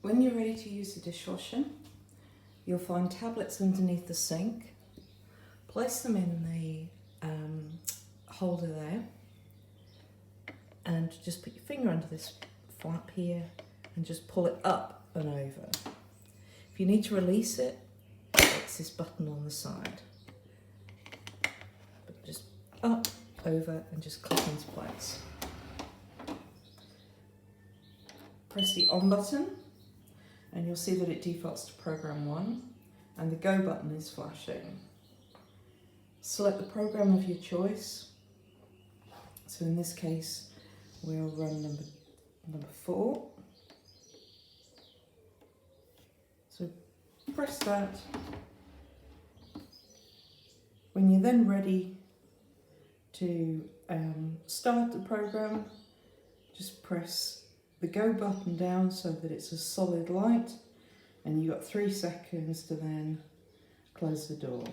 When you're ready to use the dishwasher, you'll find tablets underneath the sink. Place them in the holder there and just put your finger under this flap here and just pull it up and over. If you need to release it, it's this button on the side. But just up, over and just click into place. Press the on button and you'll see that it defaults to program 1 and the go button is flashing. Select the program of your choice. So in this case, we'll run number 4. So press that. When you're then ready to start the program, just press the go button down so that it's a solid light, and you've got 3 seconds to then close the door.